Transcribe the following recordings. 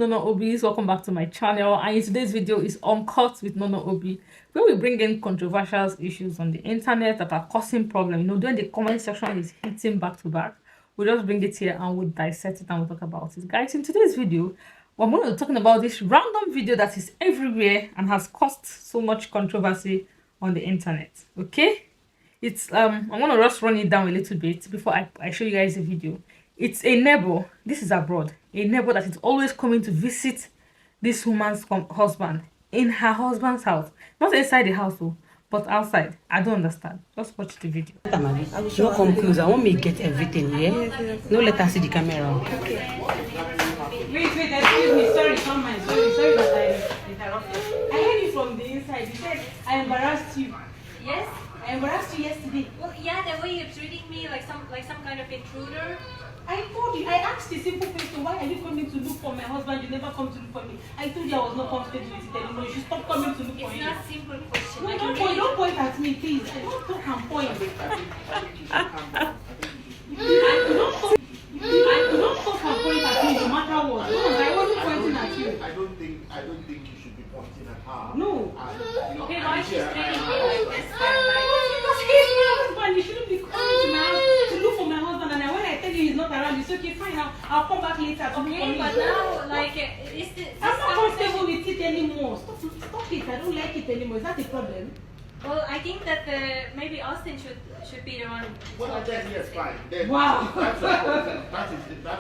Nona Obis. Welcome back to my channel, and in today's video is Uncut with Nona Obi, where we bring in controversial issues on the internet that are causing problems. You know, when the comment section is hitting back to back, we just bring it here and we'll dissect it and we'll talk about it. Guys, in today's video, we're going to be talking about this random video that is everywhere and has caused so much controversy on the internet. Okay, it's I'm gonna just run it down a little bit before I show you guys the video. It's a neighbor, this is abroad, a neighbor that is always coming to visit this woman's husband in her husband's house, not inside the house though, but outside. I don't understand. Just watch the video. No come close. I want me to get everything here. Yeah? No, let us see the camera. Okay. Wait, excuse me. Sorry, come on. Sorry that I interrupted. I heard you from the inside. You said I embarrassed you. Yes? I embarrassed you yesterday. Well, yeah, the way you're treating me like some kind of intruder. I told you. I asked a simple question. Why are you coming to look for my husband? You never come to look for me. I told you I was not comfortable with it anymore. You should stop coming to look for him. It's not a simple question. No, don't point at me, please. I don't talk and point. I do not talk and point at me no matter what. No, I wasn't pointing at you. I don't think you should be pointing at her. No. Okay, why she's treating me like this? Because he's my husband. You shouldn't be coming to my house to look for my husband. And when I tell you he's not around, it's okay, fine. I'll come back later. Okay, but now, like, is this I'm not comfortable with it anymore. Stop it. I don't like it anymore. Is that a problem? Well, I think that maybe Austin should be the one. Well, then yes, fine. Then Wow. that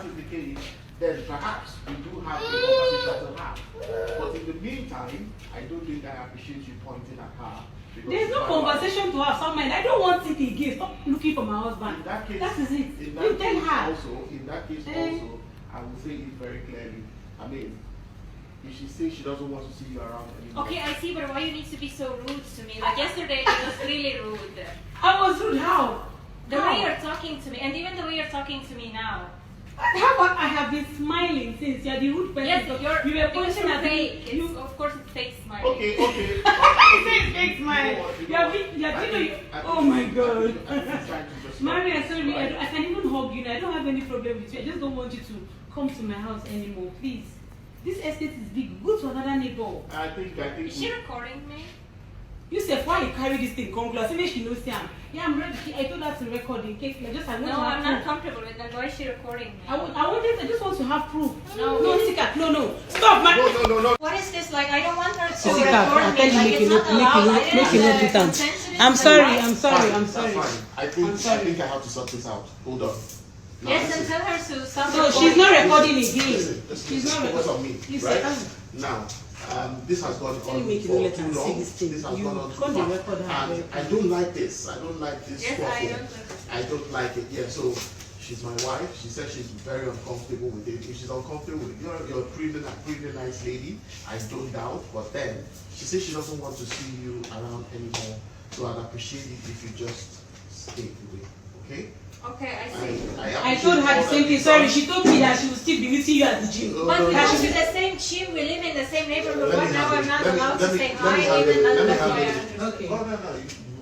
is the case. Then perhaps we do have a conversation to have. But in the meantime, I don't think I appreciate you pointing at her. There's no conversation to have. Someone, I don't want it again. Stop looking for my husband. In that case, that is it. In You that tell case her. also, in that case also, I will say it very clearly. I mean, if she says she doesn't want to see you around anymore. Okay, I see, but why you need to be so rude to me? Like yesterday, it was really rude. I was rude. How? The way you're talking to me, and even the way you're talking to me now. How about I have been smiling since you're the rude person? Yes, you were pointing at fake. me. Of course, it's fake smile. Okay. Fake smile. Oh my God. Maria, sorry, I can even hug you. I don't have any problem with you. I just don't want you to come to my house anymore, please. This estate is big. Go to another neighbor. I think. Is she recording me? You said why you carry this thing? Come close. Even she knows Sam. Yeah, I'm ready. I told her to record in case. I'm not comfortable with that. Why is she recording me? I just want to have proof. No, Sika. No. Stop, man. No. What is this like? I don't want her to Sika, record me. Like, it's not allowed. make you not put on. I'm sorry. That's fine. I think I have to sort this out. Hold on. No, yes, and tell her to stop. No, she's not recording again. Listen, She's not because of me, right? Now, this has gone on for too long. This has gone on too far. And I don't like this. I don't like this. Yes, I don't like it. Yeah, so she's my wife. She said she's very uncomfortable with it. If she's uncomfortable with it, you're a pretty nice lady. I don't doubt. But then, she says she doesn't want to see you around anymore. So I'd appreciate it if you just stay away. Okay? Okay, I see. I told her the same thing. Sorry, she told me that she will still be meeting you at the gym. But because she's the same gym, we live in the same neighborhood. Right now, I'm not allowed to say hi. Okay. No.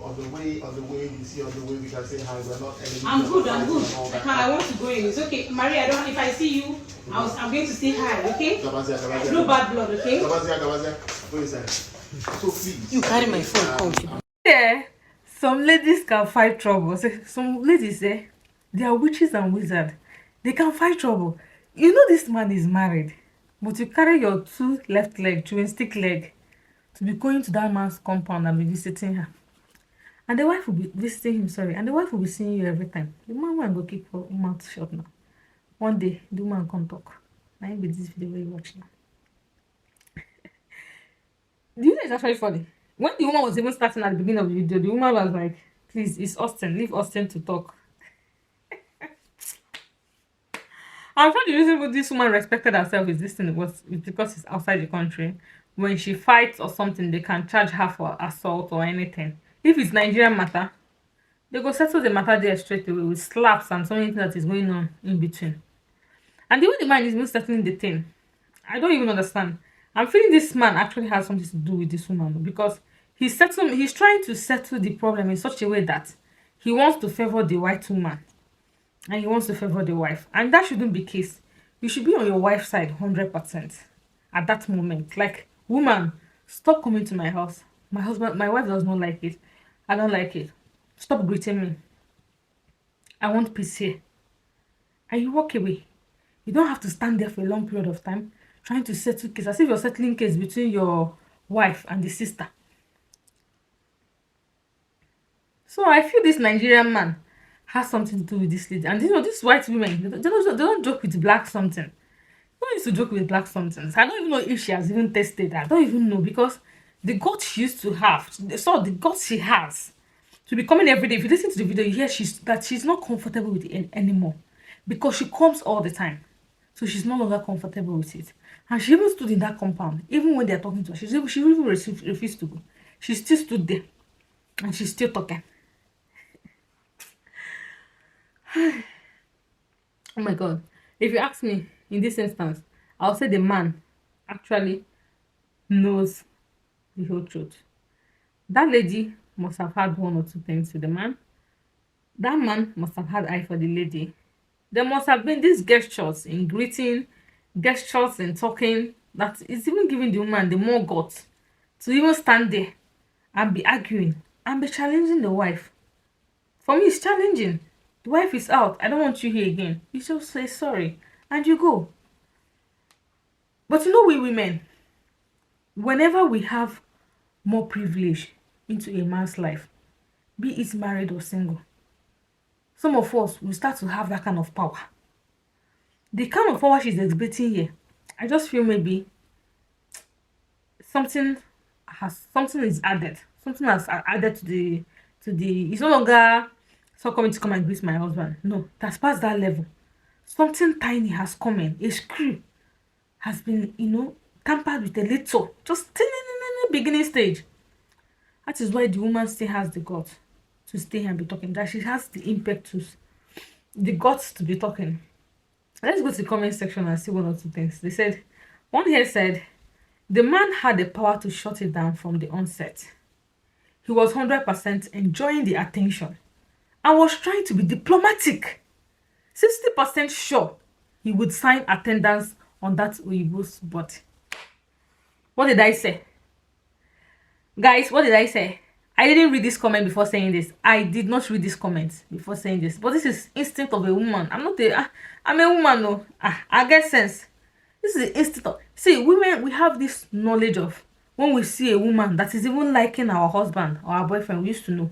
On the way you see, on the way we can say hi. We're not enemies. I'm good. I want to go in. It's okay, Maria. If I see you, I'm going to say hi. Okay? No bad blood. Okay? Wait a second. So please. You carry my phone. Come. Yeah, some ladies can fight trouble. Some ladies they are witches and wizards. They can fight trouble. You know this man is married, but you carry your two left leg, chewing stick leg, to be going to that man's compound and be visiting her. And the wife will be visiting him, and the wife will be seeing you every time. The man will go keep her mouth shut now. One day, the woman come talk. Now be this video where you watch now. Do you know it's actually funny? When the woman was even starting at the beginning of the video, the woman was like, please, it's Austin. Leave Austin to talk. I'm sure the reason why this woman respected herself is this thing was because it's outside the country. When she fights or something, they can charge her for assault or anything. If it's Nigerian matter, they go settle the matter there straight away with slaps and something that is going on in between. And the way the man is even settling the thing, I don't even understand. I'm feeling this man actually has something to do with this woman because he's trying to settle the problem in such a way that he wants to favor the white woman and he wants to favor the wife. And that shouldn't be the case. You should be on your wife's side 100%. at that moment. Like, woman, stop coming to my house. My wife does not like it. I don't like it. Stop greeting me. I want peace here. And you walk away. You don't have to stand there for a long period of time trying to settle case, as if you're settling case between your wife and the sister. So I feel this Nigerian man has something to do with this lady. And these white women, they don't joke with black something. They don't used to joke with black something. I don't even know if she has even tested that. I don't even know, because the guts she used to have, the guts she has to be coming every day. If you listen to the video, you hear she's not comfortable with it anymore, because she comes all the time. So she's no longer comfortable with it. And she even stood in that compound. Even when they're talking to her, she even refused to go. She still stood there. And she's still talking. Oh my God. If you ask me, in this instance, I'll say the man actually knows the whole truth. That lady must have had one or two things with the man. That man must have had eye for the lady. There must have been these gestures in greeting, gestures in talking, that is even giving the woman the more guts to even stand there and be arguing and be challenging the wife. For me, it's challenging. The wife is out. I don't want you here again. You just say sorry and you go. But you know, we women, whenever we have more privilege into a man's life, be it married or single, some of us will start to have that kind of power. The kind of power she's exhibiting here, I just feel maybe something is added. Something has added to the it's no longer so coming to come and greet my husband. No, it has passed that level. Something tiny has come in. A screw has been, tampered with a little, just tiny beginning stage. That is why the woman still has the guts to stay and be talking. That she has the impetus, the guts to be talking. Let's go to the comment section and see one or two things. They said, one here said, the man had the power to shut it down from the onset. He was 100% enjoying the attention and was trying to be diplomatic. 60% sure he would sign attendance on that Oyibo's body. What did I say? Guys, what did I say? I didn't read this comment before saying this. I did not read this comment before saying this. But this is instinct of a woman. I'm a woman, no. I get sense. This is the instinct of... See, women, we have this knowledge of when we see a woman that is even liking our husband or our boyfriend, we used to know.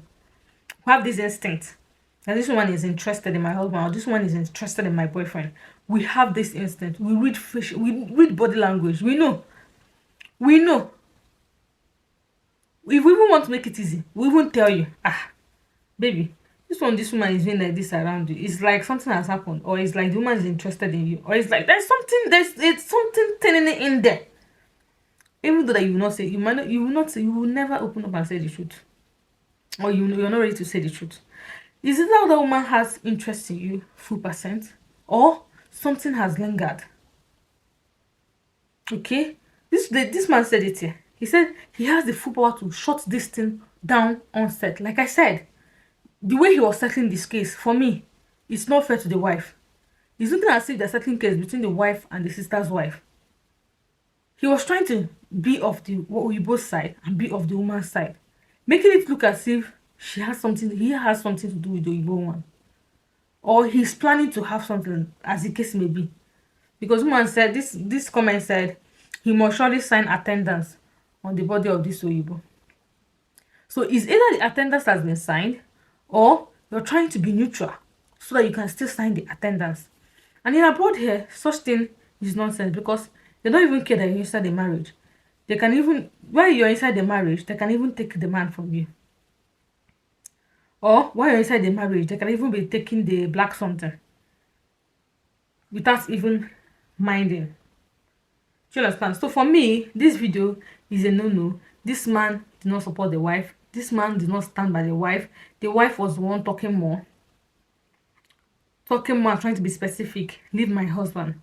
We have this instinct that this woman is interested in my husband or this one is interested in my boyfriend. We have this instinct. We read we read body language. We know. If we even want to make it easy, we won't tell you, baby, this woman is doing like this around you. It's like something has happened, or it's like the woman is interested in you, or it's like it's something turning it in there. Even though that you will not say, you will never open up and say the truth, or you're not ready to say the truth. Is it that the woman has interest in you full percent, or something has lingered? Okay, this man said it here. He said he has the full power to shut this thing down on set. Like I said, the way he was settling this case, for me, it's not fair to the wife. It's looking as if they're settling case between the wife and the sister's wife. He was trying to be of the Oyibo side and be of the woman's side, making it look as if he has something to do with the Oyibo one. Or he's planning to have something, as the case may be. Because woman said, this comment said, he must surely sign attendance on the body of this Oyibo. So it's either the attendance has been signed, or you're trying to be neutral so that you can still sign the attendance. And in abroad here, such thing is nonsense, because they don't even care that you're inside the marriage. They can even, while you're inside the marriage, they can even take the man from you. Or while you're inside the marriage, they can even be taking the black something without even minding. Do you understand? So for me, this video is a no-no. This man did not support the wife. This man did not stand by the wife. The wife was the one talking more, trying to be specific. Leave my husband.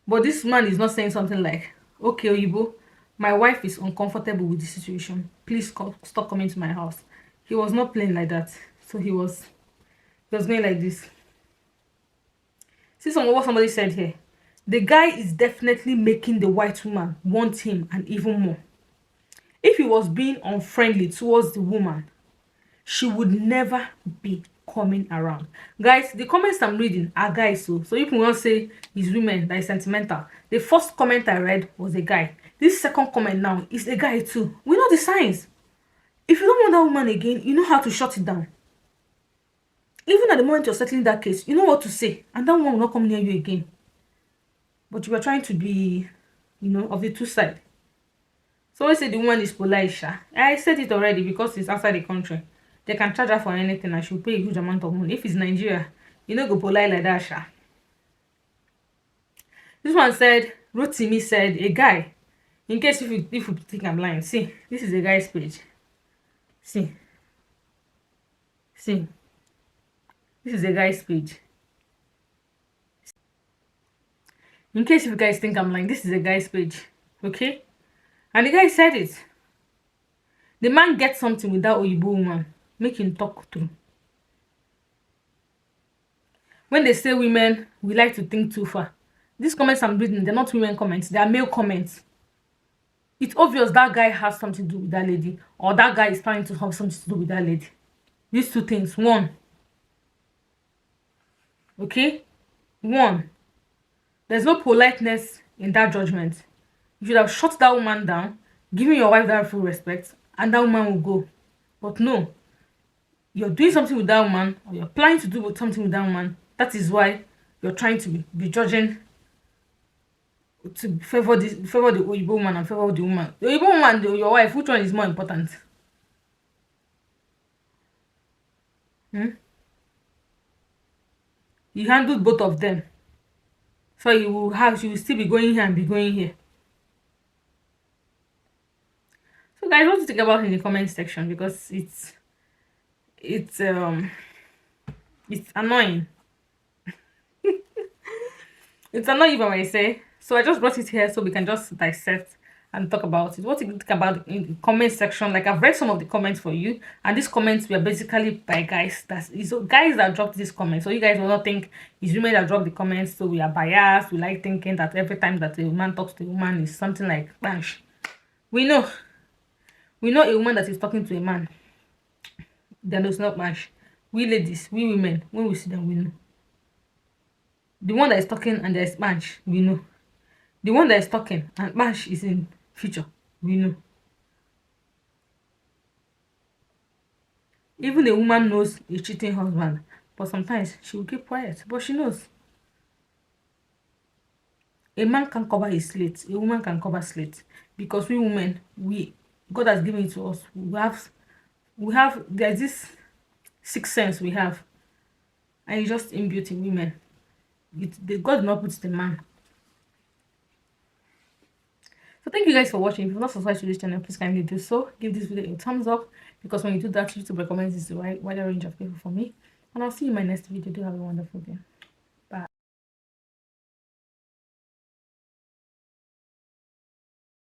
But this man is not saying something like, okay, Oyibo, my wife is uncomfortable with the situation. Please stop coming to my house. He was not playing like that. So he was going like this. See what somebody said here. the guy is definitely making the white woman want him and even more. If he was being unfriendly towards the woman, she would never be coming around. Guys, the comments I'm reading are guys, so if you want to say it's women that is sentimental, the first comment I read was a guy. This second comment now is a guy too. We know the signs. If you don't want that woman again, you know how to shut it down. Even at the moment you're settling that case, you know what to say, and that one will not come near you again. But you are trying to be, of the two sides. So always say the woman is polite, sha. I said it already, because it's outside the country. They can charge her for anything and she'll pay a huge amount of money. If it's Nigeria, you know, go polite like that, sha. This one said, Rotimi said, a guy, in case if you think I'm lying, see, this is a guy's page. See. This is a guy's page. In case if you guys think I'm lying, this is a guy's page. Okay? And the guy said it. The man gets something with that Oyibo woman. Make him talk through. When they say women, we like to think too far. These comments I'm reading, they're not women comments. They are male comments. It's obvious that guy has something to do with that lady. Or that guy is planning to have something to do with that lady. These two things. One. Okay? One. There's no politeness in that judgment. You should have shut that woman down, giving your wife that full respect, and that woman will go. But no. You're doing something with that woman, or you're planning to do something with that woman. That is why you're trying to be judging, to favor the Oyibo woman and favor the woman. The Oyibo woman and your wife, which one is more important? You handled both of them. So you will still be going here and be going here. So guys, what do you think about it in the comment section? Because it's annoying. It's annoying if I may say. So I just brought it here so we can just dissect and talk about it. What do you think about it in the comment section? Like, I've read some of the comments for you, and these comments were basically by guys. It's guys that dropped these comments. So you guys will not think it's women that dropped the comments, so we are biased. We like thinking that every time that a man talks to a woman is something like bash. We know a woman that is talking to a man, then it's not bash. We ladies, we women, when we see them, we know. The one that is talking and there is bash, we know. The one that is talking and bash is in future, we know. Even a woman knows a cheating husband, but sometimes she will keep quiet, but she knows. A man can cover his slate, a woman can cover slate, because we women, God has given it to us. There's this sixth sense we have, and it's just inbuilt in women. God did not put it in man. So thank you guys for watching. If you've not subscribed to this channel, please kindly do so. Give this video a thumbs up, because when you do that, YouTube recommends this to a wider range of people for me. And I'll see you in my next video. Do have a wonderful day.